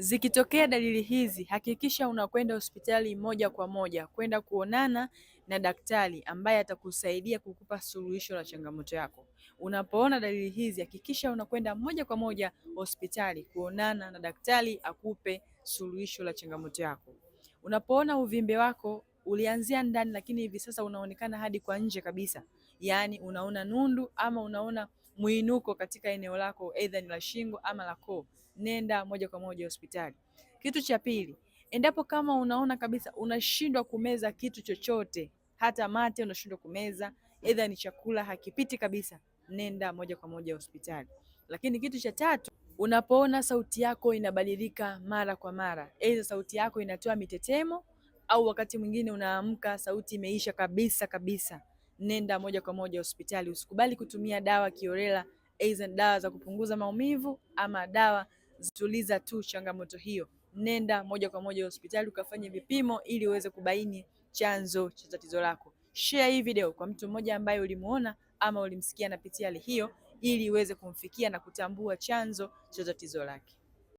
Zikitokea dalili hizi, hakikisha unakwenda hospitali moja kwa moja kwenda kuonana na daktari ambaye atakusaidia kukupa suluhisho la changamoto yako. Unapoona dalili hizi, hakikisha unakwenda moja kwa moja hospitali kuonana na daktari akupe suluhisho la changamoto yako. Unapoona uvimbe wako ulianzia ndani lakini hivi sasa unaonekana hadi kwa nje kabisa, yaani unaona nundu ama unaona mwinuko katika eneo lako, aidha ni la shingo ama la koo, nenda moja kwa moja hospitali. Kitu cha pili, endapo kama unaona kabisa unashindwa kumeza kitu chochote, hata mate unashindwa kumeza, aidha ni chakula hakipiti kabisa, nenda moja kwa moja hospitali. Lakini kitu cha tatu, unapoona sauti yako inabadilika mara kwa mara, aidha sauti yako inatoa mitetemo au wakati mwingine unaamka sauti imeisha kabisa kabisa, nenda moja kwa moja hospitali. Usikubali kutumia dawa kiholela, aidha dawa za kupunguza maumivu ama dawa zituliza tu changamoto hiyo. Nenda moja kwa moja hospitali ukafanye vipimo ili uweze kubaini chanzo cha tatizo lako. Share hii video kwa mtu mmoja ambaye ulimuona ama ulimsikia anapitia hali hiyo, ili uweze kumfikia na kutambua chanzo cha tatizo lake.